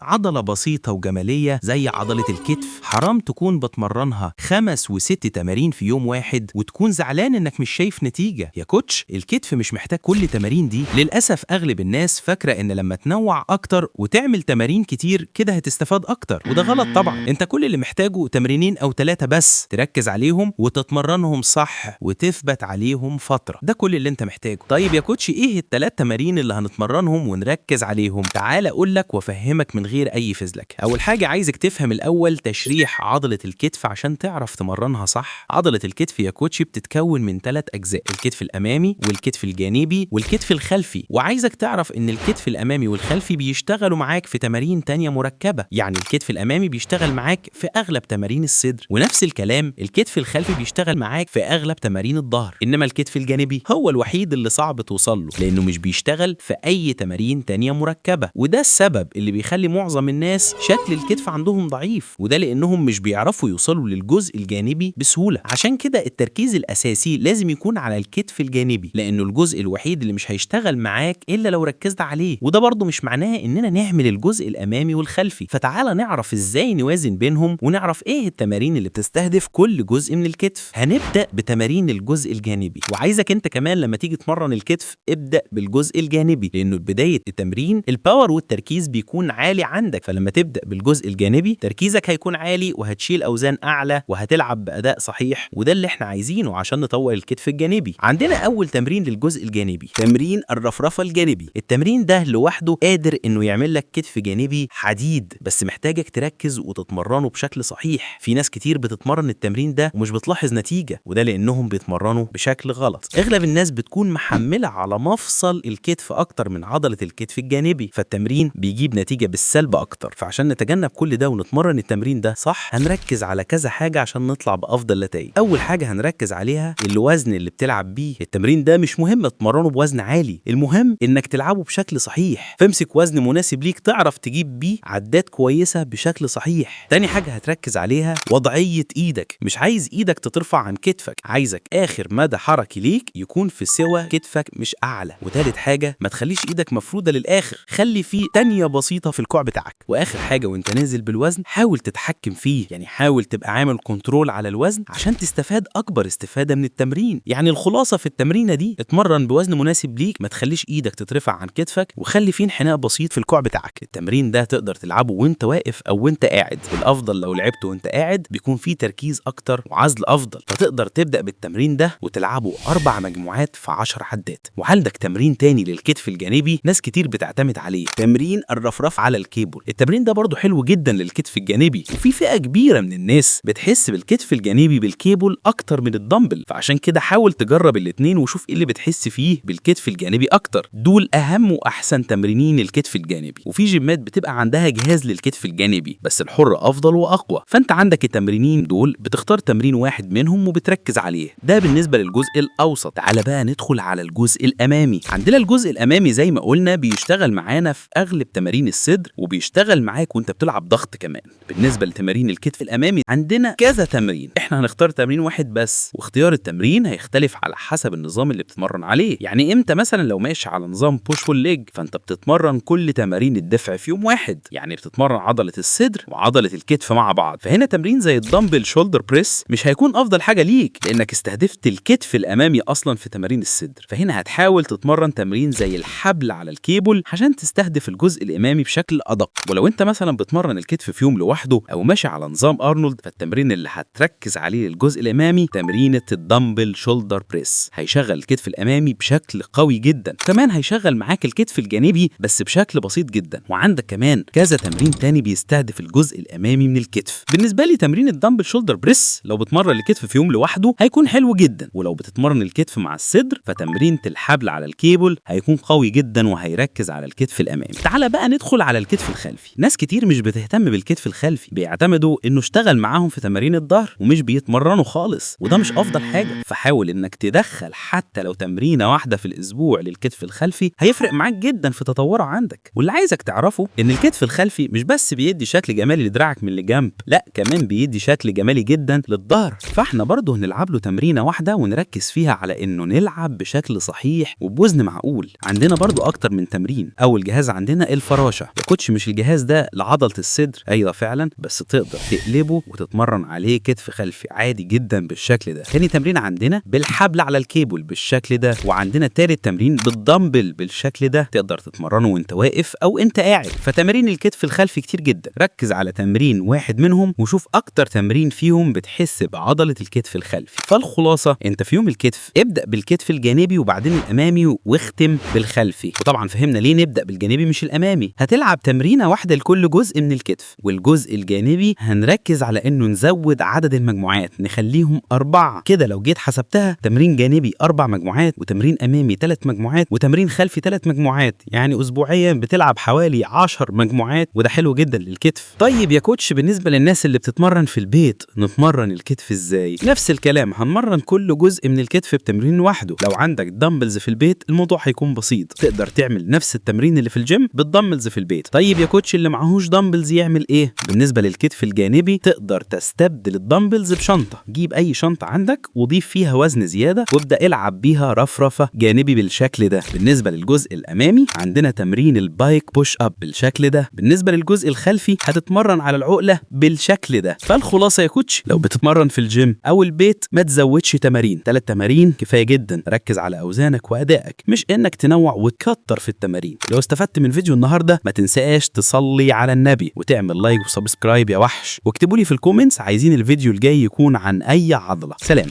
عضلة بسيطة وجمالية زي عضلة الكتف حرام تكون بتمرنها 5 و6 تمارين في يوم واحد وتكون زعلان انك مش شايف نتيجة. يا كوتش، الكتف مش محتاج كل تمارين دي. للأسف أغلب الناس فاكرة ان لما تنوع أكتر وتعمل تمارين كتير كده هتستفاد أكتر، وده غلط طبعا. انت كل اللي محتاجه 2 أو 3 بس تركز عليهم وتتمرنهم صح وتثبت عليهم فترة. ده كل اللي انت محتاجه. طيب يا كوتش، ايه ال3 تمارين اللي هنتمرنهم ونركز عليهم؟ تعال أقول لك وافهمك من غير اي فزلك. اول حاجه عايزك تفهم الاول تشريح عضله الكتف عشان تعرف تمرنها صح. عضله الكتف يا كوتشي بتتكون من 3 اجزاء: الكتف الامامي والكتف الجانبي والكتف الخلفي. وعايزك تعرف ان الكتف الامامي والخلفي بيشتغلوا معاك في تمارين تانية مركبه. يعني الكتف الامامي بيشتغل معاك في اغلب تمارين الصدر، ونفس الكلام الكتف الخلفي بيشتغل معاك في اغلب تمارين الظهر. انما الكتف الجانبي هو الوحيد اللي صعب توصل له لانه مش بيشتغل في اي تمارين تانية مركبه، وده السبب اللي بيخلي معظم الناس شكل الكتف عندهم ضعيف، وده لانهم مش بيعرفوا يوصلوا للجزء الجانبي بسهوله. عشان كده التركيز الاساسي لازم يكون على الكتف الجانبي، لانه الجزء الوحيد اللي مش هيشتغل معاك الا لو ركزت عليه. وده برضه مش معناه اننا نعمل الجزء الامامي والخلفي. فتعالى نعرف ازاي نوازن بينهم ونعرف ايه التمارين اللي بتستهدف كل جزء من الكتف. هنبدا بتمارين الجزء الجانبي، وعايزك انت كمان لما تيجي تمرن الكتف ابدا بالجزء الجانبي، لانه بدايه التمرين الباور والتركيز بيكون عالي عندك. فلما تبدأ بالجزء الجانبي تركيزك هيكون عالي وهتشيل أوزان أعلى وهتلعب بأداء صحيح، وده اللي احنا عايزينه عشان نطور الكتف الجانبي. عندنا أول تمرين للجزء الجانبي، تمرين الرفرفة الجانبي. التمرين ده لوحده قادر إنه يعمل لك كتف جانبي حديد، بس محتاجك تركز وتتمرنه بشكل صحيح. في ناس كتير بتتمرن التمرين ده ومش بتلاحظ نتيجة، وده لأنهم بيتمرنوا بشكل غلط. أغلب الناس بتكون محملة على مفصل الكتف أكتر من عضلة الكتف الجانبي، فالتمرين بيجيب نتيجة بالسلب أكتر. فعشان نتجنب كل ده ونتمرن التمرين ده صح هنركز على كذا حاجة عشان نطلع بأفضل نتائج. أول حاجة هنركز عليها الوزن اللي بتلعب بيه. التمرين ده مش مهم تتمرنه بوزن عالي، المهم إنك تلعبه بشكل صحيح. فامسك وزن مناسب ليك تعرف تجيب بيه عدات كويسة بشكل صحيح. تاني حاجة هتركز عليها وضعية إيدك. مش عايز إيدك تترفع عن كتفك، عايزك آخر مدى حركي ليك يكون في سوى كتفك مش أعلى. وتالت حاجة ما تخليش إيدك مفرودة للآخر، خلي فيه تانية بسيطة في الكوع بتاعك. واخر حاجه وانت نازل بالوزن حاول تتحكم فيه، يعني حاول تبقى عامل كنترول على الوزن عشان تستفاد اكبر استفاده من التمرين. يعني الخلاصه في التمرينه دي اتمرن بوزن مناسب ليك، ما تخليش ايدك تترفع عن كتفك، وخلي فيه انحناء بسيط في الكوع بتاعك. التمرين ده تقدر تلعبه وانت واقف او وانت قاعد، والافضل لو لعبته وانت قاعد بيكون فيه تركيز اكتر وعزل افضل. فتقدر تبدا بالتمرين ده وتلعبه 4 مجموعات في 10 عدات. وعندك تمرين تاني للكتف الجانبي ناس كتير بتعتمد عليه، تمرين الرفرف على الكيبل. التمرين ده برضو حلو جدا للكتف الجانبي، وفي فئة كبيرة من الناس بتحس بالكتف الجانبي بالكيبل أكتر من الدمبل. فعشان كده حاول تجرب الاتنين وشوف ايه اللي بتحس فيه بالكتف الجانبي أكتر. دول أهم وأحسن تمرينين للكتف الجانبي، وفي جيمات بتبقى عندها جهاز للكتف الجانبي بس الحر أفضل وأقوى. فأنت عندك التمرينين دول بتختار تمرين واحد منهم وبتركز عليه. ده بالنسبة للجزء الأوسط. تعال بقى ندخل على الجزء الأمامي. عندنا الجزء الأمامي زي ما قلنا بيشتغل معانا في أغلب تمارين الصدر، وبيشتغل معاك وانت بتلعب ضغط كمان. بالنسبه لتمارين الكتف الامامي عندنا كذا تمرين، احنا هنختار تمرين واحد بس، واختيار التمرين هيختلف على حسب النظام اللي بتتمرن عليه. يعني امتى مثلا لو ماشي على نظام بوش بول ليج فانت بتتمرن كل تمارين الدفع في يوم واحد، يعني بتتمرن عضله الصدر وعضله الكتف مع بعض. فهنا تمرين زي الدمبل شولدر بريس مش هيكون افضل حاجه ليك لانك استهدفت الكتف الامامي اصلا في تمارين الصدر. فهنا هتحاول تتمرن تمرين زي الحبل على الكيبل عشان تستهدف الجزء الامامي بشكل ادق. ولو انت مثلا بتمرن الكتف في يوم لوحده او ماشي على نظام ارنولد فالتمرين اللي هتركز عليه الجزء الامامي تمرينه الدمبل شولدر بريس. هيشغل الكتف الامامي بشكل قوي جدا، كمان هيشغل معاك الكتف الجانبي بس بشكل بسيط جدا. وعندك كمان كذا تمرين تاني بيستهدف الجزء الامامي من الكتف. بالنسبه لي تمرين الدمبل شولدر بريس لو بتمرن الكتف في يوم لوحده هيكون حلو جدا، ولو بتتمرن الكتف مع الصدر فتمرينه الحبل على الكيبل هيكون قوي جدا وهيركز على الكتف الامامي. تعال بقى ندخل على الكتف الخلفي. ناس كتير مش بتهتم بالكتف الخلفي، بيعتمدوا انه اشتغل معاهم في تمارين الظهر ومش بيتمرنوا خالص، وده مش افضل حاجه. فحاول انك تدخل حتى لو تمرينه واحده في الاسبوع للكتف الخلفي، هيفرق معاك جدا في تطوره عندك. واللي عايزك تعرفه ان الكتف الخلفي مش بس بيدي شكل جمالي لدراعك من الجنب، لا كمان بيدي شكل جمالي جدا للظهر. فاحنا برضه هنلعب له تمرينه واحده ونركز فيها على انه نلعب بشكل صحيح وبوزن معقول. عندنا برضه اكتر من تمرين. اول جهاز عندنا الفراشه. يا كوتش كوتش مش الجهاز ده لعضلة الصدر؟ ايوه فعلا، بس تقدر تقلبه وتتمرن عليه كتف خلفي عادي جدا بالشكل ده. تاني تمرين عندنا بالحبل على الكيبل بالشكل ده، وعندنا تالت تمرين بالدمبل بالشكل ده، تقدر تتمرنه وانت واقف او انت قاعد. فتمارين الكتف الخلفي كتير جدا، ركز على تمرين واحد منهم وشوف اكتر تمرين فيهم بتحس بعضلة الكتف الخلفي. فالخلاصة انت في يوم الكتف ابدأ بالكتف الجانبي وبعدين الامامي واختم بالخلفي. وطبعا فهمنا ليه نبدأ بالجانبي مش الامامي. هتلعب تمرينة واحدة لكل جزء من الكتف، والجزء الجانبي هنركز على انه نزود عدد المجموعات نخليهم 4 كده. لو جيت حسبتها تمرين جانبي 4 مجموعات، وتمرين امامي 3 مجموعات، وتمرين خلفي 3 مجموعات، يعني اسبوعيا بتلعب حوالي 10 مجموعات، وده حلو جدا للكتف. طيب يا كوتش بالنسبة للناس اللي بتتمرن في البيت نتمرن الكتف ازاي؟ نفس الكلام، هنمرن كل جزء من الكتف بتمرين لوحده. لو عندك دمبلز في البيت الموضوع هيكون بسيط، تقدر تعمل نفس التمرين اللي في الجيم بالدمبلز في البيت. طيب يا كوتش اللي معهوش دمبلز يعمل ايه؟ بالنسبة للكتف الجانبي تقدر تستبدل الدمبلز بشنطة. جيب اي شنطة عندك وضيف فيها وزن زيادة وابدأ العب بيها رفرفة جانبي بالشكل ده. بالنسبة للجزء الامامي عندنا تمرين البايك بوش اب بالشكل ده. بالنسبة للجزء الخلفي هتتمرن على العقلة بالشكل ده. فالخلاصة يا كوتش لو بتتمرن في الجيم او البيت ما تزودش تمارين، 3 تمارين كفاية جدا. ركز على اوزانك وادائك، مش انك تنوع وتكتر في التمارين. لو استفدت من فيديو النهارده ما تنساش تصلي على النبي وتعمل لايك وسبسكرايب يا وحش، واكتبوا لي في الكومنتس عايزين الفيديو الجاي يكون عن اي عضلة. سلام.